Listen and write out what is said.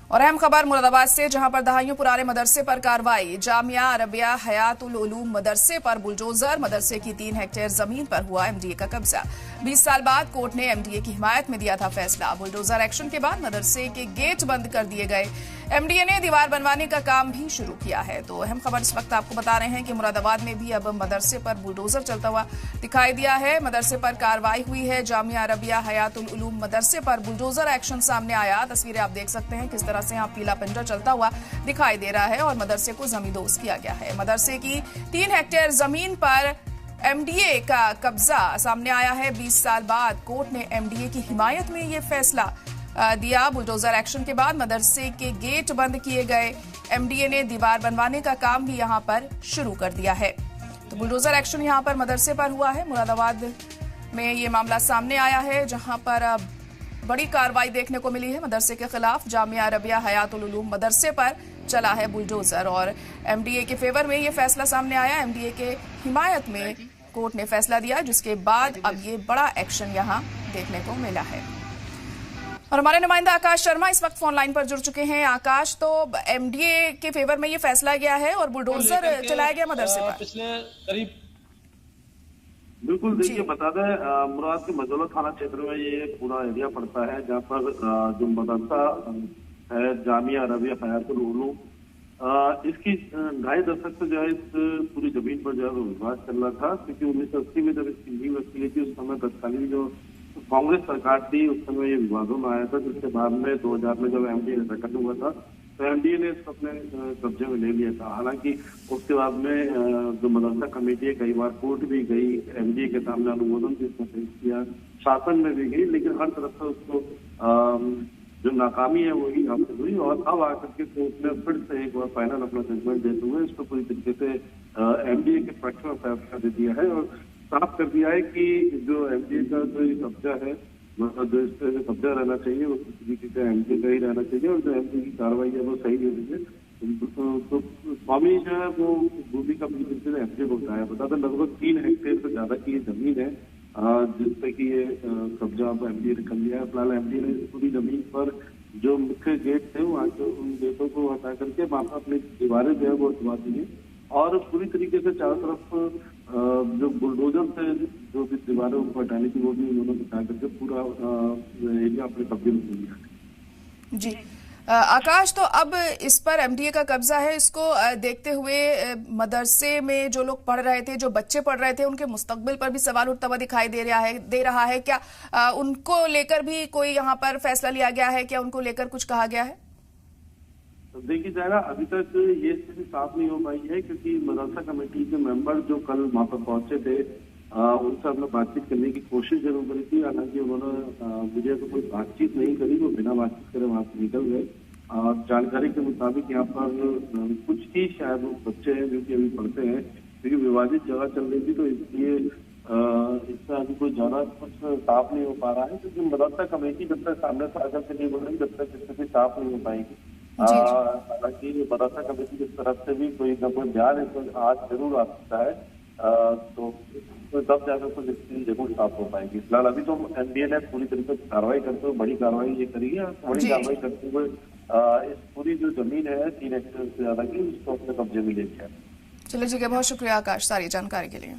और अहम खबर मुरादाबाद से, जहां पर दहाइयों पुराने मदरसे पर कार्रवाई। जामिया अरबिया हयातुल उलूम मदरसे पर बुलडोजर। मदरसे की 3 हेक्टेयर जमीन पर हुआ एमडीए का कब्जा। 20 साल बाद कोर्ट ने एमडीए की हिमायत में दिया था फैसला। बुलडोजर एक्शन के बाद मदरसे के गेट बंद कर दिए गए। एमडीए ने दीवार बनवाने का काम भी शुरू किया है। तो अहम खबर इस वक्त आपको बता रहे हैं कि मुरादाबाद में भी अब मदरसे पर बुलडोजर चलता हुआ दिखाई दिया है। मदरसे पर कार्रवाई हुई है। जामिया अरबिया हयातुल उलूम मदरसे पर बुलडोजर एक्शन सामने आया। तस्वीरें आप देख सकते हैं किस तरह से यहाँ पीला पंजर चलता हुआ दिखाई दे रहा है और मदरसे को जमींदोज किया गया है। मदरसे की 3 हेक्टेयर जमीन पर एमडीए का कब्जा सामने आया है। 20 साल बाद कोर्ट ने एमडीए की हिमायत में ये फैसला दिया। बुलडोजर एक्शन के बाद मदरसे के गेट बंद किए गए। एमडीए ने दीवार बनवाने का काम भी यहां पर शुरू कर दिया है। तो बुलडोजर एक्शन यहां पर मदरसे पर हुआ है। मुरादाबाद में ये मामला सामने आया है, जहां पर बड़ी कार्रवाई देखने को मिली है मदरसे के खिलाफ। जामिया अरबिया हयातुल उलूम मदरसे पर चला है बुलडोजर और एमडीए के फेवर में ये फैसला सामने आया। एमडीए के हिमायत में कोर्ट ने फैसला दिया, जिसके बाद अब ये बड़ा एक्शन यहां देखने को मिला है। और हमारे नुमाइंदा आकाश शर्मा इस वक्त फोन लाइन पर जुड़ चुके हैं। आकाश, तो एमडीए के फेवर में ये फैसला गया है और बुलडोजर चलाया गया मदरसे पर। पिछले करीब बिल्कुल, देखिए बता दें, मुराद के मजोला थाना क्षेत्र में ये पूरा एरिया पड़ता है, जहाँ पर जो मदरसा है जामिया अरबिया हयातुल उलूम, इसकी 2.5 दशक से जो है इस पूरी जमीन पर जो है विवाद चल रहा था। क्योंकि 1980 में जब इसकी नींव रखी गई थी, उस समय तत्कालीन जो कांग्रेस सरकार थी, उस समय ये विवादों में आया था। जिसके बाद में 2000 में जब एमडीए का गठन हुआ था, तो एमडीए ने इसको अपने कब्जे में ले लिया था। हालांकि उसके बाद में जो मदरसा कमेटी है, कई बार कोर्ट भी गई, एमडीए के सामने अनुमोदन भी इसने पेश किया, शासन में भी गई, लेकिन हर तरफ से उसको जो नाकामी है वही हासिल हुई। और अब आकर के कोर्ट ने फिर से एक बार फाइनल अपना जजमेंट देते हुए इसको पूरी तरीके से एमडीए के पक्ष में फैसला दे दिया है और साफ कर दिया है कि जो एमडीए का जो कब्जा है, जो इस पर कब्जा रहना चाहिए, वो तरीके से एमडीए का ही रहना चाहिए और जो एमडीए की कार्रवाई है वो सही होनी चाहिए। तो स्वामी जो है वो भूमि का पूरी तरीके से एमडीए को उठाया। बता दें, लगभग 3 हेक्टेयर से ज्यादा की ये जमीन है, जिसपे कि ये कब्जा अब एमडीए ने कर लिया है। फिलहाल एमडीए ने पूरी जमीन पर जो मुख्य गेट थे वहाँ के उन गेटों को हटा करके वहाँ पर अपनी दीवारें जो है वो हटवा दी है और पूरी तरीके से चारों तरफ जो बुलडोजर से जो भी दीवारें उनको हटाने की वो भी उन्होंने हटा करके पूरा एरिया अपने कब्जे में ले लिया। जी आकाश, तो अब इस पर एमडीए का कब्जा है, इसको देखते हुए मदरसे में जो लोग पढ़ रहे थे, जो बच्चे पढ़ रहे थे, उनके मुस्तकबिल पर भी सवाल उठता हुआ दिखाई दे रहा है। क्या उनको लेकर भी कोई यहाँ पर फैसला लिया गया है? क्या उनको लेकर कुछ कहा गया है? तो देखिए जाएगा, अभी तक ये स्थिति साफ नहीं हो पाई है, क्योंकि मदरसा कमेटी के मेंबर जो कल वहाँ पर पहुंचे थे, उनसे हमने बातचीत करने की कोशिश जरूर करी थी। हालांकि उन्होंने मुझे तो कोई बातचीत नहीं करी, वो बिना बातचीत करे वहां से निकल गए। जानकारी के मुताबिक यहाँ पर कुछ ही शायद बच्चे हैं जो कि अभी पढ़ते हैं, क्योंकि विवादित जगह चल रही थी, तो इसलिए इससे अभी कोई ज्यादा कुछ साफ नहीं हो पा रहा है। क्योंकि मदरसा कमेटी जब तक सामने से आकर के नहीं बोलेगी, जब तक स्थिति साफ नहीं हो पाएगी। हालांकि मदरसा कमेटी की तरफ से भी कोई न कोई बयान आज जरूर आ सकता है, तो तब जाकर कुछ स्थिति जरूर साफ हो पाएगी। फिलहाल अभी तो एमडीए ने पूरी तरीके से कार्रवाई करते हुए बड़ी कार्रवाई ये करी है। बड़ी कार्रवाई करते हुए इस पूरी जो जमीन है 3 हेक्टेयर से ज्यादा की, उसको अपने कब्जे में ले लिया। चलिए, ठीक है, बहुत शुक्रिया आकाश सारी जानकारी के लिए।